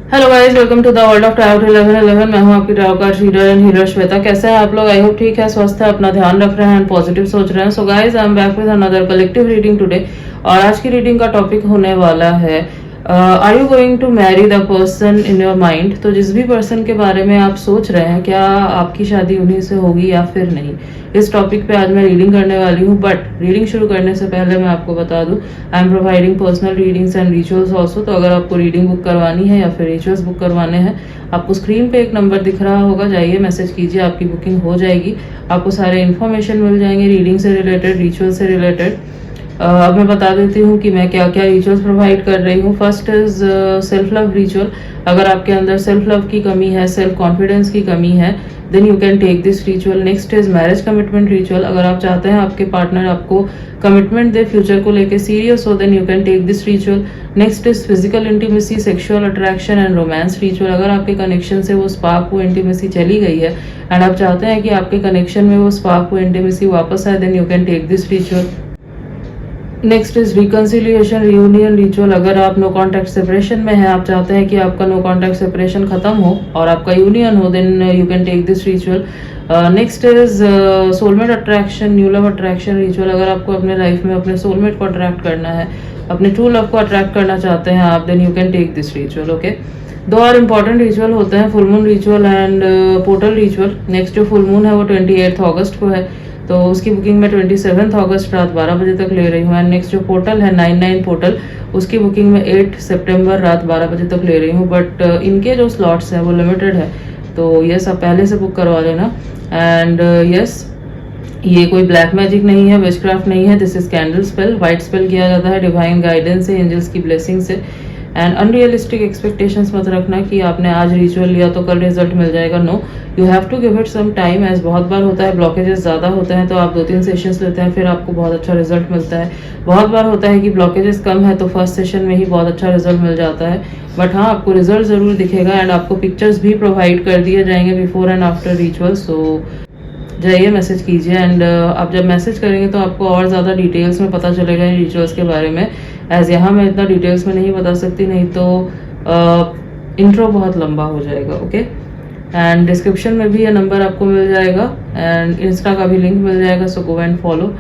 Hello guys, welcome to the world of tarot 1111। मैं हूं आपकी tarot card reader and healer Shweta. कैसे हैं आप लोग? आई होप ठीक है, स्वस्थ है, अपना ध्यान रख रहे हैं एंड पॉजिटिव सोच रहे हैं। So guys, I am back with another collective reading today. और आज की रीडिंग का टॉपिक होने वाला है are you going to marry the person in your mind. तो जिस भी पर्सन के बारे में आप सोच रहे हैं, क्या आपकी शादी उन्हीं से होगी या फिर नहीं, इस टॉपिक पे आज मैं रीडिंग करने वाली हूँ। बट रीडिंग शुरू करने से पहले मैं आपको बता दूं, I am providing personal readings and rituals also. तो अगर आपको रीडिंग बुक करवानी है या फिर रिचुअल्स बुक करवाने हैं, आपको स्क्रीन पे एक नंबर दिख रहा होगा, जाइए मैसेज कीजिए, आपकी बुकिंग हो जाएगी। आपको सारे इन्फॉर्मेशन मिल जाएंगे रीडिंग से रिलेटेड, रिचुअल से रिलेटेड। अब मैं बता देती हूँ कि मैं क्या क्या रिचुअल्स प्रोवाइड कर रही हूँ। First is self love ritual. अगर आपके अंदर सेल्फ लव की कमी है, सेल्फ कॉन्फिडेंस की कमी है, then you can take this ritual. Next is marriage commitment ritual. अगर आप चाहते हैं आपके पार्टनर आपको कमिटमेंट दे, फ्यूचर को लेके सीरियस हो, then you can take this ritual. Next is physical intimacy, sexual attraction and romance ritual. अगर आपके कनेक्शन से वो स्पार्क, वो इंटीमेसी चली गई है एंड आप चाहते हैं कि आपके कनेक्शन में वो स्पार्क, वो इंटीमेसी वापस आए, then you can take this ritual. Next is reconciliation reunion ritual. अगर आप नो कॉन्टैक्ट सेपरेशन में हैं, आप चाहते हैं कि आपका नो कॉन्टैक्ट सेपरेशन खत्म हो और आपका यूनियन हो, then you can take this ritual. Next is soulmate attraction, new love attraction ritual. अगर आपको अपने लाइफ में अपने सोलमेट को अट्रैक्ट करना है, अपने ट्रू लव को अट्रैक्ट करना चाहते हैं आप, then you can take this ritual. Okay, दो और इम्पॉर्टेंट रिचुअल होते हैं, full moon ritual and portal ritual. Next जो फुल मून है वो 28 अगस्त को है, तो उसकी बुकिंग मैं 27 अगस्त रात 12 बजे तक ले रही हूँ। एंड नेक्स्ट जो पोर्टल है 99 पोर्टल, उसकी बुकिंग मैं 8 सितंबर रात 12 बजे तक ले रही हूँ। बट इनके जो स्लॉट्स हैं वो लिमिटेड है, तो यस आप पहले से बुक करवा लेना। एंड यस, ये कोई ब्लैक मैजिक नहीं है, विचक्राफ्ट नहीं है, this is candle spell. White spell किया जाता है डिवाइन गाइडेंस से, एंजल्स की ब्लेसिंग से। एंड अनरियलिस्टिक एक्सपेक्टेशंस मत रखना कि आपने आज रिचुअल लिया तो कल रिजल्ट मिल जाएगा। No, you have to give it some time. As बहुत बार होता है ब्लॉकेजेस ज़्यादा होते हैं तो आप 2-3 सेशंस लेते हैं, फिर आपको बहुत अच्छा रिजल्ट मिलता है। बहुत बार होता है कि ब्लॉकेजेस कम है तो फर्स्ट सेशन में ही बहुत अच्छा रिजल्ट मिल जाता है। बट हाँ, आपको रिजल्ट ज़रूर दिखेगा एंड आपको पिक्चर्स भी प्रोवाइड कर दिए जाएंगे बिफोर एंड आफ्टर रिचुअल। सो जाइए मैसेज कीजिए एंड आप जब मैसेज करेंगे तो आपको और ज़्यादा डिटेल्स में पता चलेगा इन रिचुअल्स के बारे में। एज यहाँ मैं इतना डिटेल्स में नहीं बता सकती, नहीं तो इंट्रो बहुत लंबा हो जाएगा। ओके, एंड डिस्क्रिप्शन में भी ये नंबर आपको मिल जाएगा एंड इंस्टा का भी लिंक मिल जाएगा, so go and follow.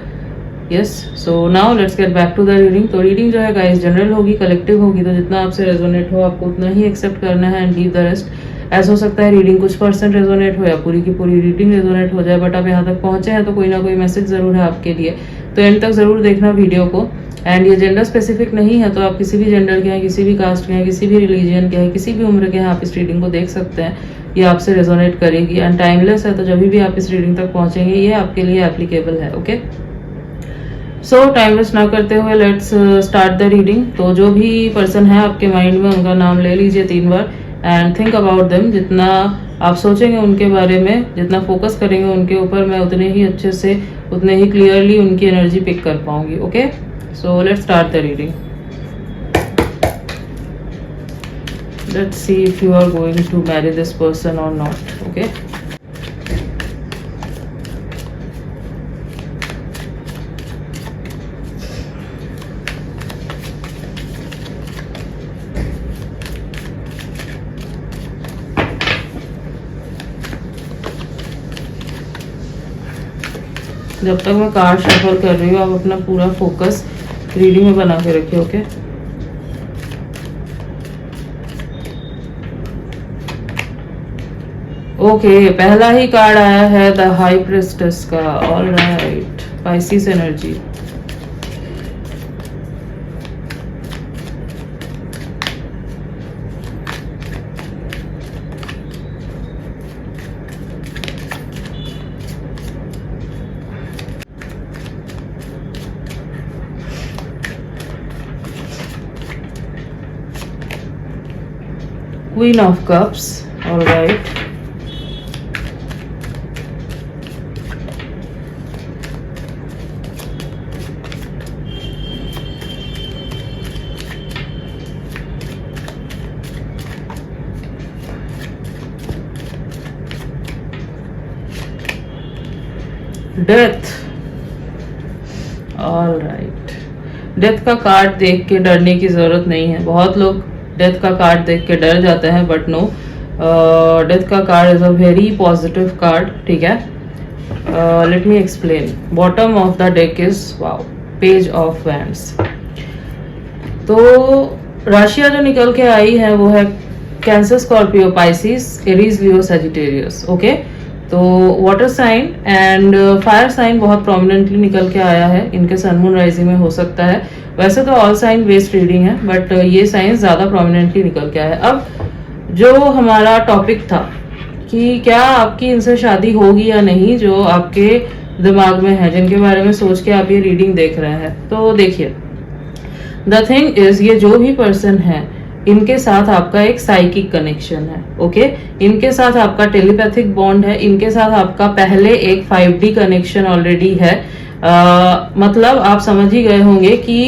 Yes, so now let's get back to the reading. तो रीडिंग जो है गाइस जनरल होगी, कलेक्टिव होगी, तो जितना आपसे रेजोनेट हो आपको उतना ही एक्सेप्ट करना है एंड लीव द रेस्ट। ऐसा हो सकता है रीडिंग कुछ % रेजोनेट हो या पूरी की पूरी रीडिंग रेजोनेट हो जाए, बट आप यहाँ तक पहुँचे हैं तो कोई ना कोई मैसेज ज़रूर है आपके लिए, तो एंड तक ज़रूर देखना वीडियो को। एंड ये जेंडर स्पेसिफिक नहीं है, तो आप किसी भी जेंडर के हैं, किसी भी कास्ट के हैं, किसी भी रिलीजन के हैं, किसी भी उम्र के हैं, आप इस रीडिंग को देख सकते हैं। ये आपसे रेजोनेट करेगी एंड टाइमलेस है, तो जब भी आप इस रीडिंग तक पहुँचेंगे ये आपके लिए एप्लीकेबल है। ओके, सो टाइम वेस्ट ना करते हुए लेट्स स्टार्ट द रीडिंग। तो जो भी पर्सन है आपके माइंड में, उनका नाम ले लीजिए 3 बार एंड थिंक अबाउट देम। जितना आप सोचेंगे उनके बारे में, जितना फोकस करेंगे उनके ऊपर, मैं उतने ही अच्छे से, उतने ही क्लियरली उनकी एनर्जी पिक कर पाऊंगी। Okay, so let's start the reading. Let's see if you are going to marry this person और नॉट। ओके, जब तक मैं कार्ड शफल कर रही हूँ आप अपना पूरा फोकस रीडिंग में बना के रखिए। ओके, ओके, पहला ही कार्ड आया है द हाई प्रिस्टेस का। All right, Pisces energy. Queen of Cups. All right. Death. All right. Death का कार्ड देख के डरने की जरूरत नहीं है। बहुत लोग डेथ का कार्ड देख के डर जाते हैं, बट नो, डेथ का card is a very positive card, ठीक है। Let me explain. Bottom of the deck is wow, page of wands. तो राशियां जो निकल के आई है वो है Cancer, Scorpio, Pisces, Aries, Leo, Sagittarius. Okay, तो water sign and fire sign बहुत प्रोमिनेंटली निकल के आया है, इनके सन मून राइजिंग में हो सकता है। वैसे तो ऑल साइन बेस्ड रीडिंग है, बट ये साइन ज्यादा प्रोमिनेंटली निकल के आया है। अब जो हमारा टॉपिक था कि क्या आपकी इनसे शादी होगी या नहीं, जो आपके दिमाग में है, जिनके बारे में सोच के आप ये रीडिंग देख रहे हैं, तो देखिए, द थिंग इज, ये जो भी पर्सन है, इनके साथ आपका एक साइकिक कनेक्शन है। ओके, इनके साथ आपका टेलीपैथिक बॉन्ड है, इनके साथ आपका पहले एक 5D कनेक्शन ऑलरेडी है। मतलब आप समझ ही गए होंगे कि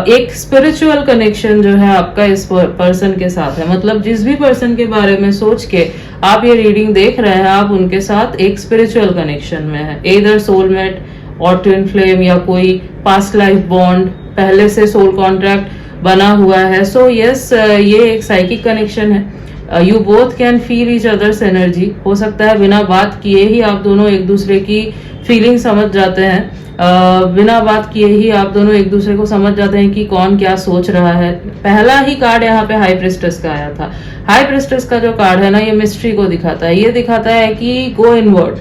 एक स्पिरिचुअल कनेक्शन जो है आपका इस पर्सन के साथ है। मतलब जिस भी पर्सन के बारे में सोच के आप ये रीडिंग देख रहे हैं, आप उनके साथ एक स्पिरिचुअल कनेक्शन में है, इधर सोलमेट और ट्विन फ्लेम या कोई पास्ट लाइफ बॉन्ड, पहले से सोल कॉन्ट्रैक्ट बना हुआ है। सो यस, ये एक साइकिक कनेक्शन है। You both can feel each others energy. हो सकता है बिना बात किए ही आप दोनों एक दूसरे की फीलिंग समझ जाते हैं। बिना बात किए ही आप दोनों एक दूसरे को समझ जाते हैं कि कौन क्या सोच रहा है। पहला ही कार्ड यहाँ पे हाई प्रिस्टेस का आया था। हाई प्रिस्टेस का जो कार्ड है ना, ये मिस्ट्री को दिखाता है। ये दिखाता है कि गो इनवर्ड,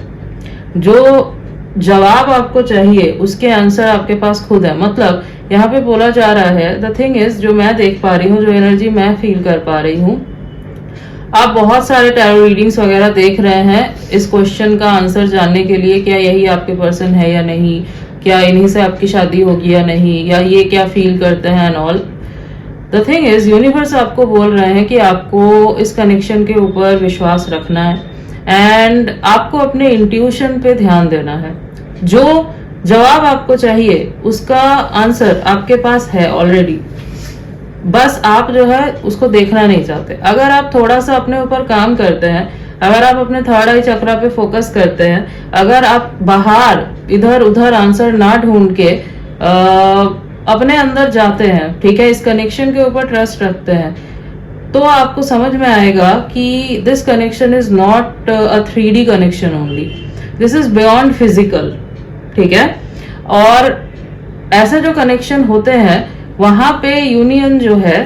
जो जवाब आपको चाहिए उसके आंसर आपके पास खुद है। मतलब यहाँ पे बोला जा रहा है, द थिंग इज, जो मैं देख पा रही हूँ, जो एनर्जी मैं फील कर पा रही हूँ, आप बहुत सारे टैरो रीडिंग्स वगैरह देख रहे हैं इस क्वेश्चन का आंसर जानने के लिए, क्या यही आपके पर्सन है या नहीं, क्या इन्हीं से आपकी शादी होगी या नहीं, या ये क्या फील करते हैं and all. The thing is, universe आपको बोल रहे हैं कि आपको इस कनेक्शन के ऊपर विश्वास रखना है एंड आपको अपने इंट्यूशन पे ध्यान देना है। जो जवाब आपको चाहिए उसका आंसर आपके पास है ऑलरेडी, बस आप जो है उसको देखना नहीं चाहते। अगर आप थोड़ा सा अपने ऊपर काम करते हैं, अगर आप अपने थर्ड आई चक्रा पे फोकस करते हैं, अगर आप बाहर इधर उधर आंसर ना ढूंढ के अपने अंदर जाते हैं, ठीक है, इस कनेक्शन के ऊपर ट्रस्ट रखते हैं, तो आपको समझ में आएगा कि this connection is not a 3D connection only, this is beyond physical, ठीक है। और ऐसे जो कनेक्शन होते हैं वहां पे यूनियन जो है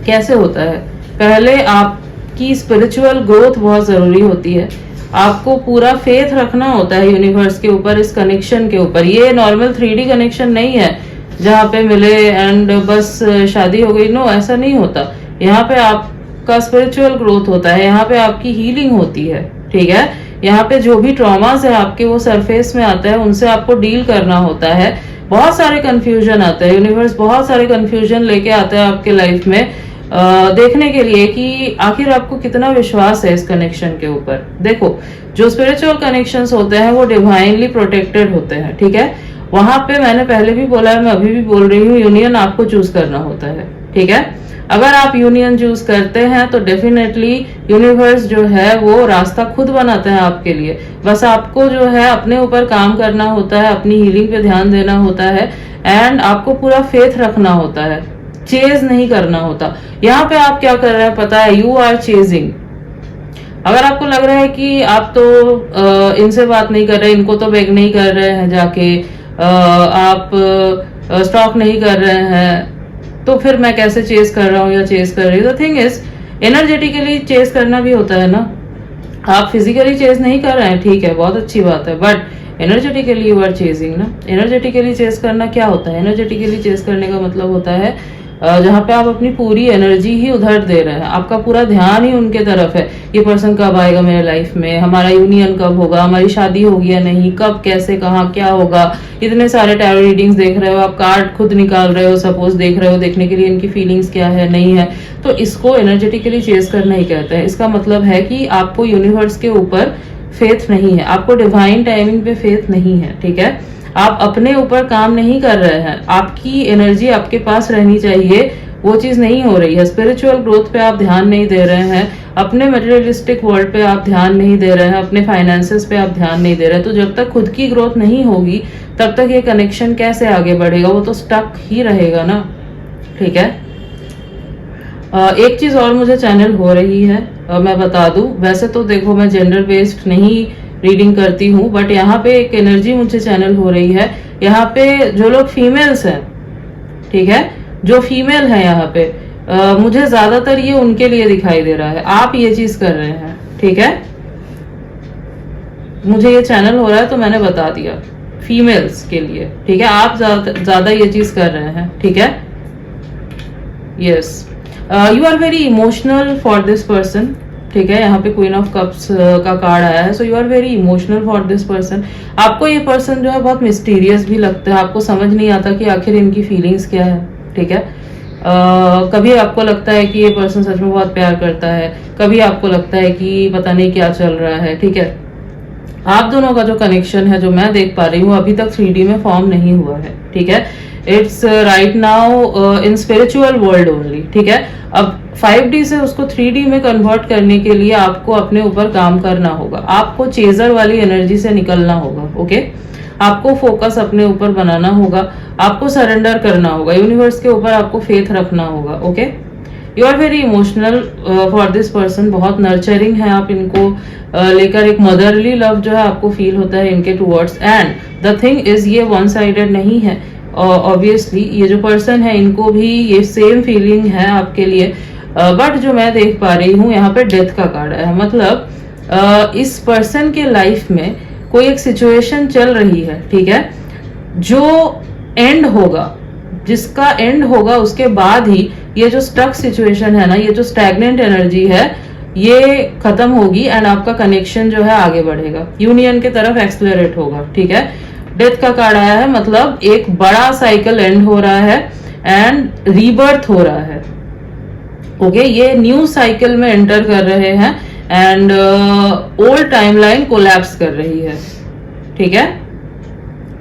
कैसे होता है, पहले आपकी स्पिरिचुअल ग्रोथ बहुत जरूरी होती है। आपको पूरा फेथ रखना होता है यूनिवर्स के ऊपर, इस कनेक्शन के ऊपर। ये नॉर्मल 3D कनेक्शन नहीं है जहाँ पे मिले एंड बस शादी हो गई। नो, ऐसा नहीं होता। यहाँ पे आपका स्पिरिचुअल ग्रोथ होता है, यहाँ पे आपकी हीलिंग होती है, ठीक है। यहाँ पे जो भी ट्रॉमास है आपके, वो सरफेस में आता है, उनसे आपको डील करना होता है। बहुत सारे कंफ्यूजन आते हैं, यूनिवर्स बहुत सारे कंफ्यूजन लेके आता है आपके लाइफ में, देखने के लिए कि आखिर आपको कितना विश्वास है इस कनेक्शन के ऊपर। देखो, जो स्पिरिचुअल कनेक्शंस होते हैं वो डिवाइनली प्रोटेक्टेड होते हैं, ठीक है। वहां पे मैंने पहले भी बोला है, मैं अभी भी बोल रही हूँ, यूनियन आपको चूज करना होता है, ठीक है। अगर आप यूनियन चूज करते हैं तो डेफिनेटली यूनिवर्स जो है वो रास्ता खुद बनाते हैं आपके लिए। बस आपको जो है अपने ऊपर काम करना होता है, अपनी हीलिंग पे ध्यान देना होता है एंड आपको पूरा फेथ रखना होता है, चेज नहीं करना होता। यहाँ पे आप क्या कर रहे हैं पता है, यू आर चेजिंग। अगर आपको लग रहा है कि आप तो इनसे बात नहीं कर रहे, इनको तो बेग नहीं कर रहे हैं जाके, आप स्टॉक नहीं कर रहे हैं, तो फिर मैं कैसे चेस कर रहा हूँ या चेस कर रही हूँ। The thing is, energetically chase करना भी होता है ना। आप फिजिकली चेस नहीं कर रहे हैं, ठीक है, बहुत अच्छी बात है, but energetically you are chasing ना। एनर्जेटिकली चेस करना क्या होता है? एनर्जेटिकली चेस करने का मतलब होता है जहाँ पे आप अपनी पूरी एनर्जी ही उधर दे रहे हैं, आपका पूरा ध्यान ही उनके तरफ है। ये पर्सन कब आएगा मेरे लाइफ में, हमारा यूनियन कब होगा, हमारी शादी होगी या नहीं, कब, कैसे, कहाँ, क्या होगा। इतने सारे टैरो रीडिंग्स देख रहे हो आप, कार्ड खुद निकाल रहे हो, सपोज देख रहे हो, देखने के लिए इनकी फीलिंग्स क्या है, नहीं है, तो इसको एनर्जेटिकली चेस करना ही कहते हैं। इसका मतलब है कि आपको यूनिवर्स के ऊपर फेथ नहीं है, आपको डिवाइन टाइमिंग पे फेथ नहीं है, ठीक है। आप अपने ऊपर काम नहीं कर रहे हैं, आपकी एनर्जी आपके पास रहनी चाहिए, वो चीज नहीं हो रही है। स्पिरिचुअल ग्रोथ पे आप ध्यान नहीं दे रहे हैं, अपने मटेरियलिस्टिक वर्ल्ड पे आप ध्यान नहीं दे रहे हैं, अपने फाइनेंसेस पे आप ध्यान नहीं दे रहे हैं। तो जब तक खुद की ग्रोथ नहीं होगी तब तक ये कनेक्शन कैसे आगे बढ़ेगा, वो तो स्टक ही रहेगा ना, ठीक है। एक चीज और मुझे चैनल हो रही है, मैं बता दूं, वैसे तो देखो मैं जेंडर बेस्ड नहीं रीडिंग करती हूँ, बट यहाँ पे एक एनर्जी मुझे चैनल हो रही है। यहाँ पे जो लोग फीमेल्स हैं, ठीक है, जो फीमेल है यहाँ पे, मुझे ज्यादातर ये उनके लिए दिखाई दे रहा है। आप ये चीज कर रहे हैं, ठीक है, मुझे ये चैनल हो रहा है तो मैंने बता दिया, फीमेल्स के लिए, ठीक है, आप ज्यादा ये चीज कर रहे हैं, ठीक है। Yes, you are very emotional for this person, ठीक है, यहाँ पे क्वीन ऑफ कप्स का कार्ड आया है। So you are very emotional for this person. आपको ये पर्सन जो है बहुत मिस्टीरियस भी लगता है, आपको समझ नहीं आता कि आखिर इनकी फीलिंग्स क्या है, ठीक है। कभी आपको लगता है कि ये पर्सन सच में बहुत प्यार करता है, कभी आपको लगता है कि पता नहीं क्या चल रहा है, ठीक है। आप दोनों का जो कनेक्शन है, जो मैं देख पा रही हूँ, अभी तक 3D में फॉर्म नहीं हुआ है, ठीक है। It's right now in spiritual world only, ठीक है। अब 5D से उसको 3D में कन्वर्ट करने के लिए आपको अपने ऊपर काम करना होगा, आपको चेजर वाली एनर्जी से निकलना होगा, ओके। आपको फोकस अपने ऊपर बनाना होगा, आपको सरेंडर करना होगा, यूनिवर्स के ऊपर आपको फेथ रखना होगा, okay. You are very emotional for this person, बहुत नर्चरिंग है आप इनको लेकर, एक मदरली लव जो है आपको फील होता है इनके towards. And the thing is, ये वन साइडेड नहीं है, ऑब्वियसली ये जो पर्सन है इनको भी ये सेम फीलिंग है आपके लिए, बट जो मैं देख पा रही हूँ यहाँ पे डेथ का कार्ड है। मतलब इस पर्सन के लाइफ में कोई एक सिचुएशन चल रही है, ठीक है, जो एंड होगा, जिसका एंड होगा उसके बाद ही ये जो स्टक सिचुएशन है ना, ये जो स्टैग्नेंट एनर्जी है, ये खत्म होगी एंड आपका कनेक्शन जो है आगे बढ़ेगा, यूनियन की तरफ एक्सलरेट होगा, ठीक है। डेथ का कार्ड आया है, मतलब एक बड़ा साइकिल एंड हो रहा है एंड रीबर्थ हो रहा है, ओके। ये न्यू साइकिल में एंटर कर रहे हैं एंड ओल्ड टाइमलाइन कोलैप्स कर रही है, ठीक है।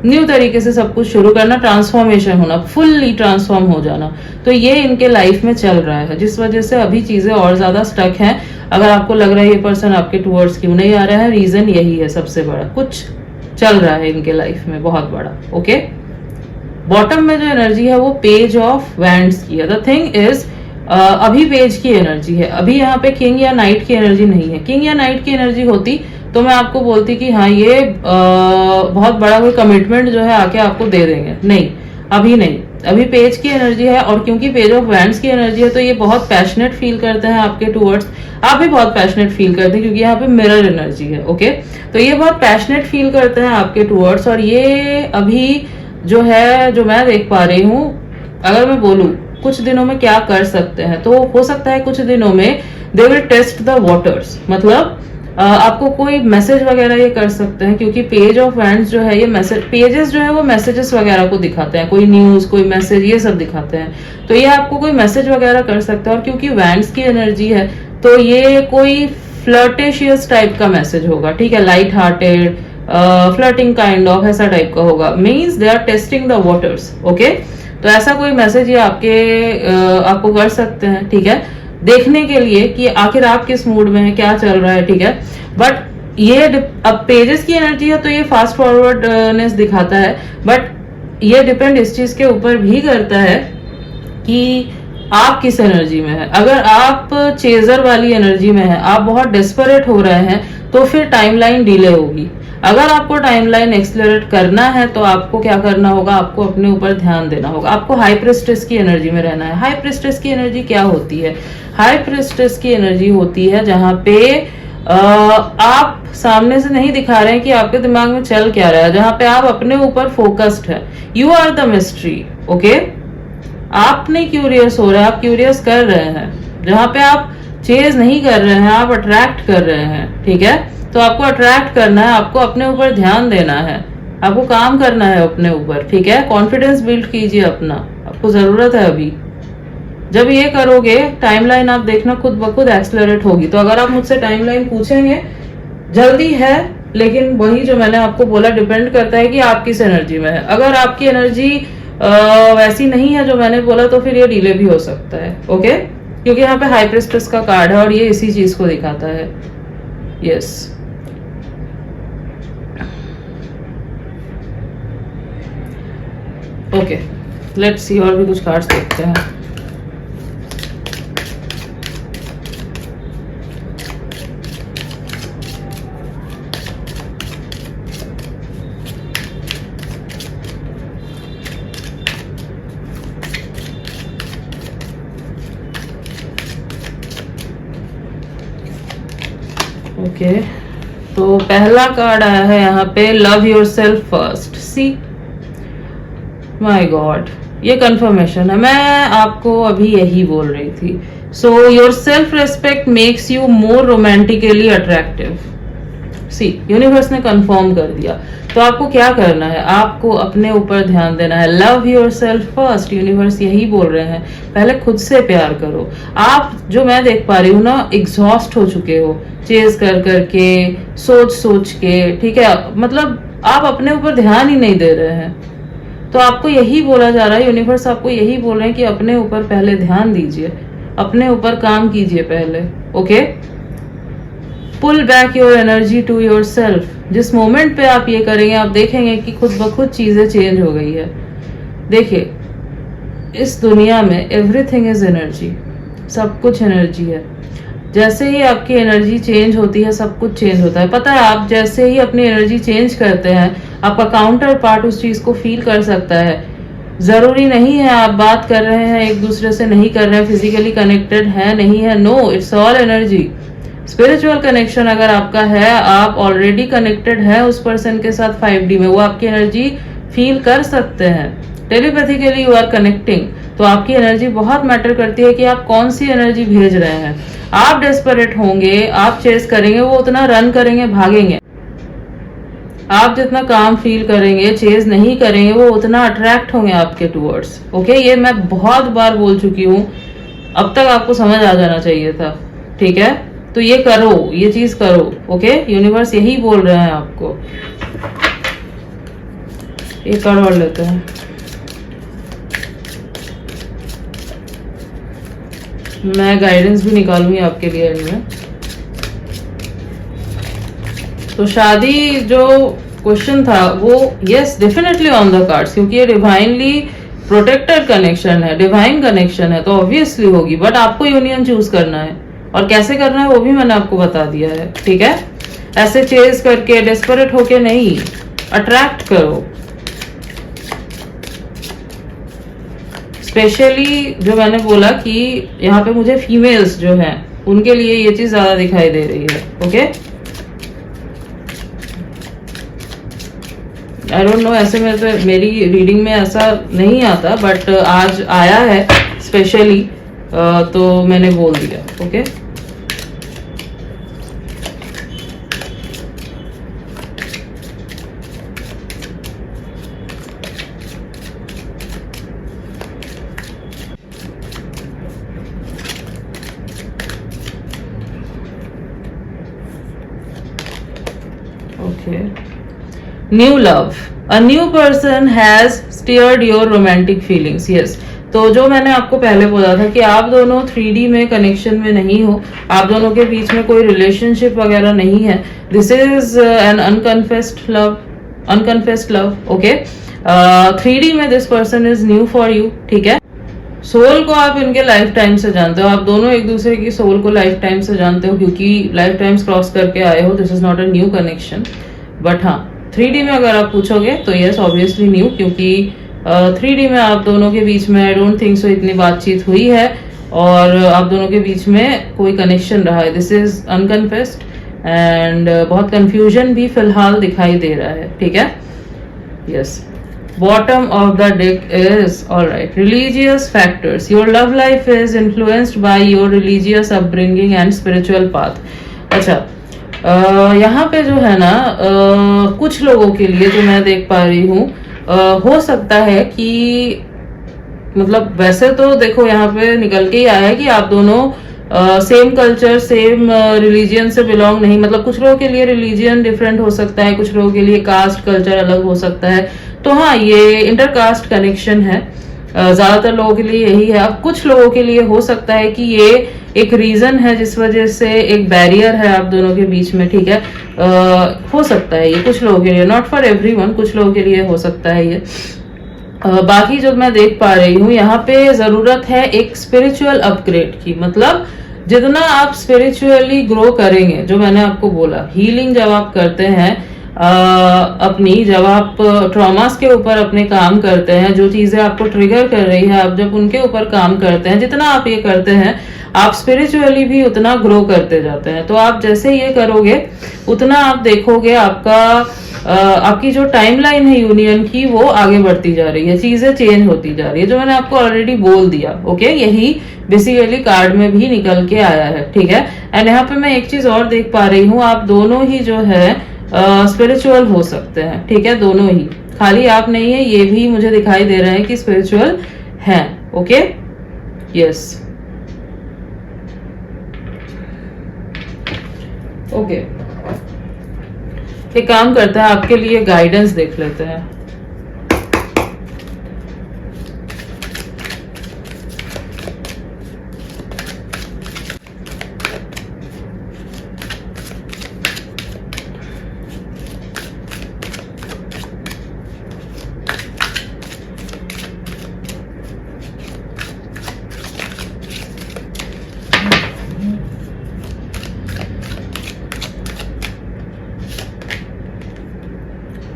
न्यू तरीके से सब कुछ शुरू करना, ट्रांसफॉर्मेशन होना, फुल्ली ट्रांसफॉर्म हो जाना, तो ये इनके लाइफ में चल रहा है, जिस वजह से अभी चीजें और ज्यादा स्टक हैं। अगर आपको लग रहा है ये पर्सन आपके टूवर्ड्स क्यों नहीं आ रहा है, रीजन यही है, सबसे बड़ा कुछ चल रहा है इनके लाइफ में बहुत बड़ा, ओके। बॉटम में जो एनर्जी है वो पेज ऑफ वैंड्स की है। द थिंग इज, अभी पेज की एनर्जी है, अभी यहाँ पे किंग या नाइट की एनर्जी नहीं है। किंग या नाइट की एनर्जी होती तो मैं आपको बोलती कि हाँ ये बहुत बड़ा कोई कमिटमेंट जो है आके आपको दे देंगे, नहीं, अभी नहीं, अभी पेज की एनर्जी है। और क्योंकि पेज ऑफ वैंड्स की एनर्जी है तो ये बहुत पैशनेट फील करते हैं आपके टूवर्ड्स, आप भी बहुत पैशनेट फील करते हैं, क्योंकि यहाँ पे मिरर एनर्जी है, ओके। तो ये बहुत पैशनेट फील करते हैं आपके टूवर्ड्स, और ये अभी जो है, जो मैं देख पा रही हूँ, अगर मैं बोलूँ कुछ दिनों में क्या कर सकते हैं, तो हो सकता है कुछ दिनों में they will test the waters, मतलब आपको कोई मैसेज वगैरह ये कर सकते हैं, क्योंकि पेज ऑफ वैंड्स जो है, ये मैसेज, पेजेस जो है वो मैसेजेस वगैरह को दिखाते हैं, कोई न्यूज, कोई मैसेज, ये सब दिखाते हैं। तो ये आपको कोई मैसेज वगैरह कर सकते हैं, और क्योंकि वैंड्स की एनर्जी है तो ये कोई फ्लर्टेशियस टाइप का मैसेज होगा, ठीक है, light hearted, flirting kind of, ऐसा टाइप का होगा। Means they are testing the waters, okay. तो ऐसा कोई मैसेज ये आपको कर सकते हैं, ठीक है, देखने के लिए कि आखिर आप किस मूड में है, क्या चल रहा है, ठीक है। बट ये अब पेजेस की एनर्जी है तो ये फास्ट फॉरवर्डनेस दिखाता है, बट ये डिपेंड इस चीज के ऊपर भी करता है कि आप किस एनर्जी में है। अगर आप चेजर वाली एनर्जी में है, आप बहुत डेस्परेट हो रहे हैं, तो फिर टाइमलाइन डिले होगी। अगर आपको टाइमलाइन एक्सेलरेट करना है तो आपको क्या करना होगा, आपको अपने ऊपर ध्यान देना होगा, आपको हाई प्रेस्टेस की एनर्जी में रहना है। हाई प्रेस्टेस की एनर्जी क्या होती है? हाई प्रेस्टेस की एनर्जी होती है जहां पे आप सामने से नहीं दिखा रहे हैं कि आपके दिमाग में चल क्या रहा है, जहां पे आप अपने ऊपर फोकस्ड है। You are the mystery, okay. आप नहीं क्यूरियस हो रहे हैं, आप क्यूरियस कर रहे हैं। जहां पे आप चेज नहीं कर रहे हैं, आप अट्रैक्ट कर रहे हैं, ठीक है। तो आपको अट्रैक्ट करना है, आपको अपने ऊपर ध्यान देना है, आपको काम करना है अपने ऊपर, ठीक है। कॉन्फिडेंस बिल्ड कीजिए अपना, आपको जरूरत है अभी। जब ये करोगे टाइमलाइन आप देखना खुद ब खुद एक्सेलरेट होगी। तो अगर आप मुझसे टाइमलाइन पूछेंगे, जल्दी है, लेकिन वही जो मैंने आपको बोला डिपेंड करता है कि आप किस एनर्जी में है। अगर आपकी एनर्जी वैसी नहीं है जो मैंने बोला, तो फिर ये डिले भी हो सकता है, ओके। क्योंकि यहाँ पे हाई प्रेस्टेस का कार्ड है और ये इसी चीज को दिखाता है। यस, ओके, लेट्स सी और भी कुछ कार्ड्स देखते हैं। ओके, तो पहला कार्ड आया है यहाँ पे, love yourself first. See my god, ये कंफर्मेशन है, मैं आपको अभी यही बोल रही थी। So yourself respect makes you more romantically attractive. See universe ने कंफर्म कर दिया। तो आपको क्या करना है, आपको अपने ऊपर ध्यान देना है। Love yourself first, universe यही बोल रहे हैं, पहले खुद से प्यार करो। आप जो मैं देख पा रही हूँ ना, एग्जॉस्ट हो चुके हो चेज कर करके, सोच सोच के, ठीक है, मतलब आप अपने ऊपर ध्यान ही नहीं दे रहे हैं। तो आपको यही बोला जा रहा है, यूनिवर्स आपको यही बोल रहे हैं कि अपने ऊपर पहले ध्यान दीजिए, अपने ऊपर काम कीजिए पहले। Okay, pull back your energy to yourself. जिस मोमेंट पे आप ये करेंगे, आप देखेंगे कि खुद ब खुद चीजें चेंज हो गई है। देखिए, इस दुनिया में एवरीथिंग इज एनर्जी, सब कुछ एनर्जी है। जैसे ही आपकी एनर्जी चेंज होती है, सब कुछ चेंज होता है। पता है, आप जैसे ही अपनी एनर्जी चेंज करते हैं, आपका काउंटर पार्ट उस चीज को फील कर सकता है। जरूरी नहीं है आप बात कर रहे हैं एक दूसरे से, नहीं कर रहे हैं, फिजिकली कनेक्टेड है नहीं है, no, it's all energy. Spiritual connection अगर आपका है, आप ऑलरेडी कनेक्टेड है उस पर्सन के साथ 5D में, वो आपकी एनर्जी फील कर सकते हैं। टेलीपैथिकली यू आर कनेक्टिंग, तो आपकी एनर्जी बहुत मैटर करती है कि आप कौन सी एनर्जी भेज रहे हैं। आप डेस्परेट होंगे, आप चेस करेंगे, वो उतना रन करेंगे, भागेंगे। आप जितना काम फील करेंगे, चेज नहीं करेंगे, वो उतना अट्रैक्ट होंगे आपके टूवर्ड्स। ओके, ये मैं बहुत बार बोल चुकी हूँ, अब तक आपको समझ आ जाना चाहिए था। ठीक है, तो ये करो, ये चीज करो। ओके, यूनिवर्स यही बोल रहे हैं आपको। एक कार्ड और लेते हैं। मैं गाइडेंस भी निकालूंगी आपके लिए एंड में। तो शादी जो क्वेश्चन था वो yes definitely on the cards, क्योंकि ये डिवाइनली प्रोटेक्टेड कनेक्शन है, डिवाइन कनेक्शन है, तो ऑब्वियसली होगी। बट आपको यूनियन चूज करना है, और कैसे करना है वो भी मैंने आपको बता दिया है। ठीक है, ऐसे चेज करके, डेस्परेट होके नहीं, अट्रैक्ट करो। स्पेशली जो मैंने बोला कि यहाँ पे मुझे फीमेल्स जो हैं उनके लिए ये चीज ज्यादा दिखाई दे रही है। ओके, आई डोंट नो, ऐसे में तो मेरी रीडिंग में ऐसा नहीं आता, बट आज आया है स्पेशली, तो मैंने बोल दिया। Okay, new love, a new person has steered your romantic feelings. Yes, तो जो मैंने आपको पहले बोला था कि आप दोनों 3D में कनेक्शन में नहीं हो, आप दोनों के बीच में कोई रिलेशनशिप वगैरह नहीं है। This is an unconfessed love, unconfessed love. Okay, 3D में this person is new for you. ठीक है, सोल को आप इनके लाइफ टाइम से जानते हो, आप दोनों एक दूसरे की सोल को लाइफ टाइम से जानते हो, क्योंकि लाइफ टाइम्स क्रॉस करके आए हो। This is not a new connection, but हाँ 3D में अगर आप पूछोगे तो यस ऑब्वियसली न्यू, क्योंकि 3D में आप दोनों के बीच में आई डोंट थिंक सो इतनी बातचीत हुई है, और आप दोनों के बीच में कोई कनेक्शन रहा है। दिस इज अनकन्फेस्ड एंड बहुत कंफ्यूजन भी फिलहाल दिखाई दे रहा है। ठीक है, yes, bottom of the deck is all right, religious factors. Your love life is influenced by your religious upbringing and spiritual path. अच्छा, यहाँ पे जो है ना, कुछ लोगों के लिए जो मैं देख पा रही हूँ, हो सकता है कि मतलब वैसे तो देखो यहाँ पे निकल के ही आया है कि आप दोनों सेम कल्चर, सेम रिलीजियन से बिलोंग नहीं, मतलब कुछ लोगों के लिए रिलीजियन डिफरेंट हो सकता है, कुछ लोगों के लिए कास्ट कल्चर अलग हो सकता है। तो हाँ, ये इंटरकास्ट कनेक्शन है, ज्यादातर लोगों के लिए यही है। अब कुछ लोगों के लिए हो सकता है कि ये एक रीजन है जिस वजह से एक बैरियर है आप दोनों के बीच में। ठीक है, हो सकता है ये कुछ लोगों के लिए, नॉट फॉर एवरीवन, कुछ लोगों के लिए हो सकता है ये। बाकी जो मैं देख पा रही हूँ यहाँ पे जरूरत है एक स्पिरिचुअल अपग्रेड की। मतलब जितना आप स्पिरिचुअली ग्रो करेंगे, जो मैंने आपको बोला, हीलिंग जब आप करते हैं अपनी, जब आप ट्रॉमास के ऊपर अपने काम करते हैं, जो चीजें आपको ट्रिगर कर रही है, आप जब उनके ऊपर काम करते हैं, जितना आप ये करते हैं, आप स्पिरिचुअली भी उतना ग्रो करते जाते हैं। तो आप जैसे ये करोगे उतना आप देखोगे आपकी जो टाइमलाइन है यूनियन की वो आगे बढ़ती जा रही है, चीजें चेंज होती जा रही है, जो मैंने आपको ऑलरेडी बोल दिया। ओके, यही बेसिकली कार्ड में भी निकल के आया है, ठीक है। एंड यहाँ पे मैं एक चीज और देख पा रही हूँ, आप दोनों ही जो है स्पिरिचुअल हो सकते हैं, ठीक है, दोनों ही, खाली आप नहीं है, ये भी मुझे दिखाई दे रहा है कि स्पिरिचुअल हैं। Okay, yes, okay. एक काम करता है, आपके लिए गाइडेंस देख लेते हैं।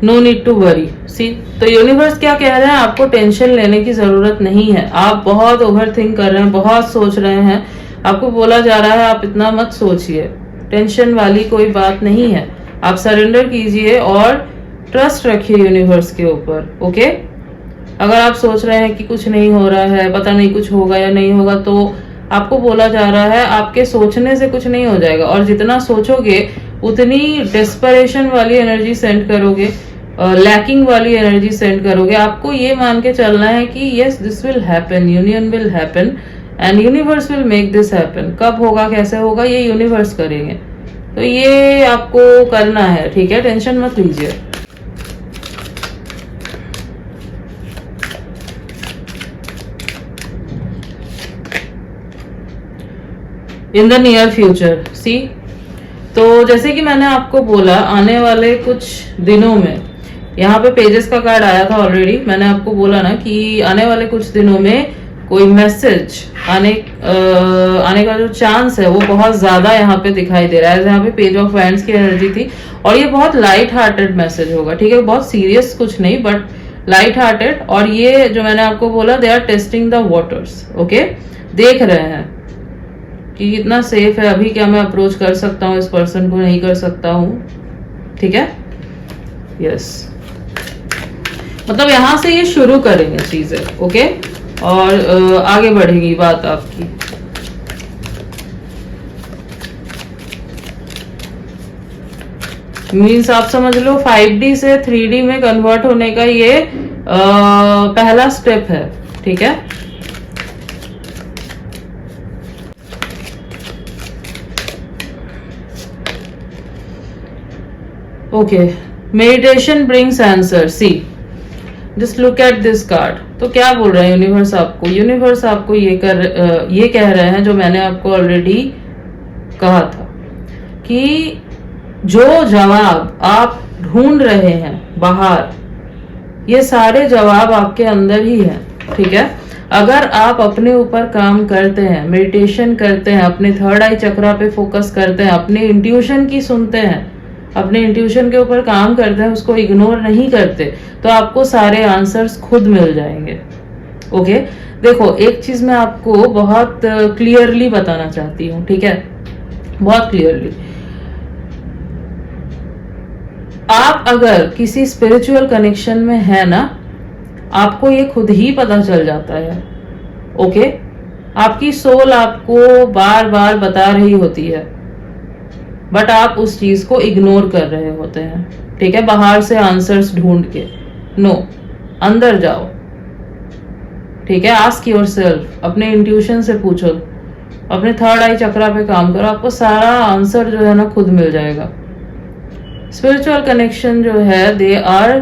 No need to worry. See, तो यूनिवर्स क्या कह रहे हैं, आपको टेंशन लेने की जरूरत नहीं है। आप बहुत ओवर थिंक कर रहे हैं, बहुत सोच रहे हैं, आपको बोला जा रहा है आप इतना मत सोचिए, टेंशन वाली कोई बात नहीं है। आप सरेंडर कीजिए और ट्रस्ट रखिए यूनिवर्स के ऊपर। ओके, अगर आप सोच रहे हैं कि कुछ नहीं हो रहा है, पता नहीं कुछ होगा या नहीं होगा, तो आपको बोला जा रहा है आपके सोचने से कुछ नहीं हो जाएगा, और जितना सोचोगे उतनी डेस्परेशन वाली एनर्जी सेंड करोगे, लैकिंग वाली एनर्जी सेंड करोगे। आपको ये मान के चलना है कि yes, this will happen, union will happen and universe will make this happen. कब होगा, कैसे होगा, ये यूनिवर्स करेंगे, तो ये आपको करना है, ठीक है, टेंशन मत लीजिए। इन द नियर फ्यूचर, सी, तो जैसे कि मैंने आपको बोला, आने वाले कुछ दिनों में, यहाँ पे पेजेस का कार्ड आया था ऑलरेडी, मैंने आपको बोला ना कि आने वाले कुछ दिनों में कोई मैसेज आने का जो चांस है वो बहुत ज्यादा यहाँ पे दिखाई दे रहा है। यहाँ पे पेज ऑफ वैंड्स की एनर्जी थी, और ये बहुत लाइट हार्टेड मैसेज होगा, ठीक है, बहुत सीरियस कुछ नहीं, बट लाइट हार्टेड। और ये जो मैंने आपको बोला, they are testing the waters. Okay, देख रहे हैं कि कितना सेफ है, अभी क्या मैं अप्रोच कर सकता हूँ इस पर्सन को, नहीं कर सकता हूँ, ठीक है, यस। मतलब यहां से ये शुरू करेंगे चीजें, ओके, और आगे बढ़ेगी बात आपकी। मीन्स आप समझ लो 5D से 3D में कन्वर्ट होने का ये पहला स्टेप है, ठीक है। Okay, meditation brings answer. See, just look at this card. तो क्या बोल रहे हैं यूनिवर्स आपको? यूनिवर्स आपको ये कह रहे हैं जो मैंने आपको ऑलरेडी कहा था, कि जो जवाब आप ढूंढ रहे हैं बाहर, ये सारे जवाब आपके अंदर ही हैं, ठीक है। अगर आप अपने ऊपर काम करते हैं, मेडिटेशन करते हैं, अपने थर्ड आई चक्रा पे फोकस करते हैं, अपने इंट्यूशन की सुनते हैं, अपने इंट्यूशन के ऊपर काम करते हैं, उसको इग्नोर नहीं करते, तो आपको सारे आंसर्स खुद मिल जाएंगे। ओके, देखो एक चीज मैं आपको बहुत क्लियरली बताना चाहती हूँ, ठीक है, बहुत क्लियरली। आप अगर किसी स्पिरिचुअल कनेक्शन में है ना, आपको ये खुद ही पता चल जाता है। ओके, आपकी सोल आपको बार बार बता रही होती है, बट आप उस चीज को इग्नोर कर रहे होते हैं, ठीक है, बाहर से आंसर्स ढूंढ के। नो, अंदर जाओ, ठीक है, आस्क योरसेल्फ, अपने इंट्यूशन से पूछो, अपने थर्ड आई चक्रा पे काम करो, आपको सारा आंसर जो है ना खुद मिल जाएगा। स्पिरिचुअल कनेक्शन जो है, they are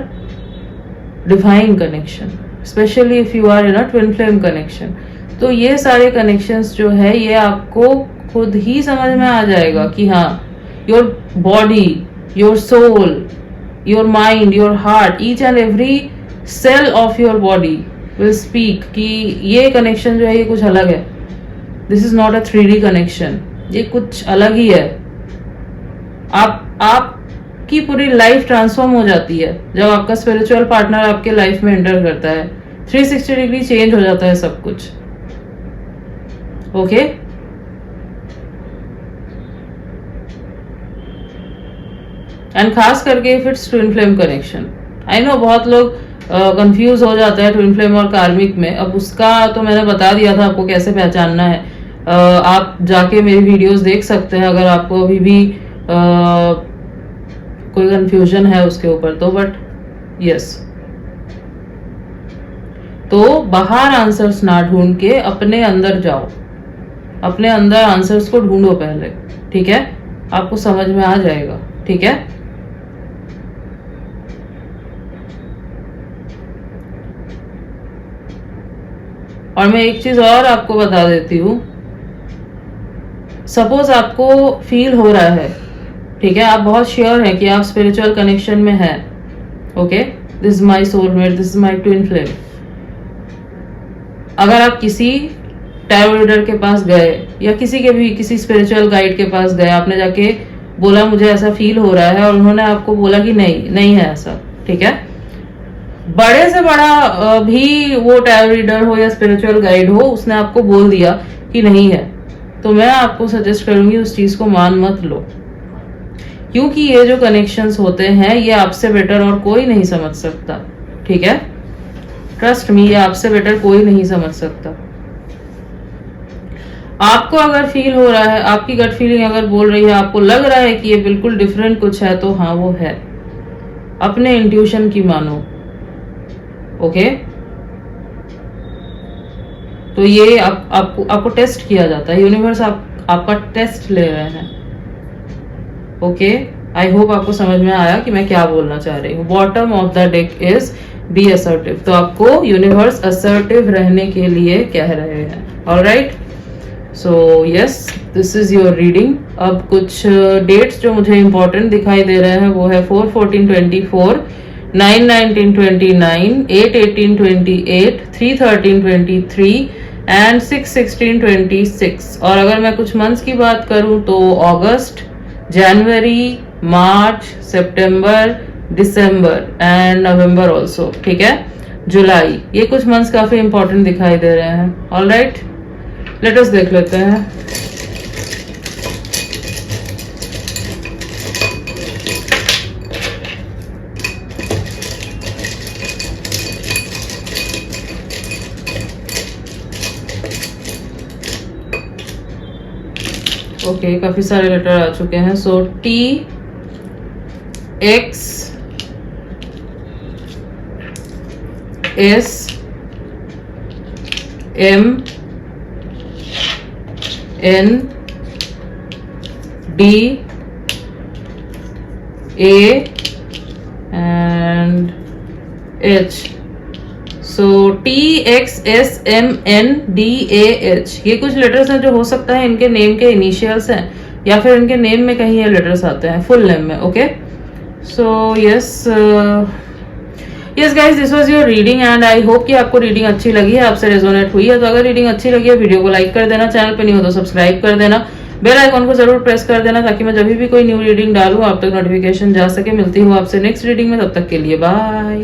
divine connection, especially if you are in a twin flame connection. तो ये सारे कनेक्शंस जो है, ये आपको खुद ही समझ में आ जाएगा कि हाँ, your body, your soul, your mind, your heart, each and every cell of your body will speak कि ये कनेक्शन जो है ये कुछ अलग है। This is not a 3D connection, ये कुछ अलग ही है। आपकी पूरी लाइफ ट्रांसफॉर्म हो जाती है जब आपका स्पिरिचुअल पार्टनर आपके लाइफ में एंटर करता है। 360 डिग्री चेंज हो जाता है सब कुछ। ओके, एंड खास करके if it's twin flame connection. I know बहुत लोग कंफ्यूज हो जाते हैं ट्विन फ्लेम और कार्मिक में। अब उसका तो मैंने बता दिया था आपको कैसे पहचानना है। आप जाके मेरी वीडियोस देख सकते हैं अगर आपको अभी भी कोई कंफ्यूजन है उसके ऊपर तो। बट यस, तो बाहर आंसर्स ना ढूंढ के अपने अंदर जाओ, अपने अंदर आंसर्स को ढूंढो पहले, ठीक है? आपको समझ में आ जाएगा, ठीक है? और मैं एक चीज और आपको बता देती हूँ, सपोज आपको फील हो रहा है, ठीक है, आप बहुत श्योर हैं कि आप स्पिरिचुअल कनेक्शन में हैं, okay, this is my soulmate, this is my twin flame. अगर आप किसी टैरो रीडर के पास गए या किसी स्पिरिचुअल गाइड के पास गए, आपने जाके बोला मुझे ऐसा फील हो रहा है और उन्होंने आपको बोला कि नहीं है ऐसा, ठीक है, बड़े से बड़ा भी वो टैरो रीडर हो या स्पिरिचुअल गाइड हो, उसने आपको बोल दिया कि नहीं है, तो मैं आपको सजेस्ट करूंगी उस चीज को मान मत लो, क्योंकि ये जो कनेक्शंस होते हैं ये आपसे बेटर और कोई नहीं समझ सकता, ठीक है? ट्रस्ट मी, ये आपसे बेटर कोई नहीं समझ सकता। आपको अगर फील हो रहा है, आपकी गट फीलिंग अगर बोल रही है, आपको लग रहा है कि ये बिल्कुल डिफरेंट कुछ है, तो हाँ वो है। अपने इंट्यूशन की मानो, ओके? तो ये आपको टेस्ट किया जाता है, यूनिवर्स आपका टेस्ट ले रहे हैं, ओके? आई होप आपको समझ में आया कि मैं क्या बोलना चाह रही हूँ। Bottom of the deck is be assertive, तो आपको यूनिवर्स असर्टिव रहने के लिए कह रहे हैं, alright? So yes, this is your reading. अब कुछ डेट्स जो मुझे इंपॉर्टेंट दिखाई दे रहे हैं वो है 4/14/24, 9/19/29, 8/18/28, 3/13/23 एंड 6/16/26। और अगर मैं कुछ मंथ्स की बात करूं तो अगस्त, जनवरी, मार्च, सितंबर, दिसंबर एंड नवंबर ऑल्सो, ठीक है, जुलाई, ये कुछ मंथ्स काफी इंपॉर्टेंट दिखाई दे रहे हैं, ऑलराइट? लेट अस देख लेते हैं। ओके, काफी सारे लेटर आ चुके हैं। सो T X S M N D A and H। So T X S M N D A H, ये कुछ लेटर्स हैं जो हो सकता है इनके नेम के इनिशियल्स हैं या फिर इनके नेम में कहीं ये लेटर्स आते हैं फुल नेम में, okay? So yes guys, this was your reading and I hope कि आपको रीडिंग अच्छी लगी है, आपसे रेजोनेट हुई है। तो अगर रीडिंग अच्छी लगी है, वीडियो को लाइक कर देना, चैनल पे नहीं हो तो सब्सक्राइब कर देना, बेल आइकॉन को जरूर प्रेस कर देना ताकि मैं जब भी कोई न्यू रीडिंग डालूं आप तक नोटिफिकेशन जा सके। मिलती हूँ आपसे नेक्स्ट रीडिंग में, तब तक के लिए बाय।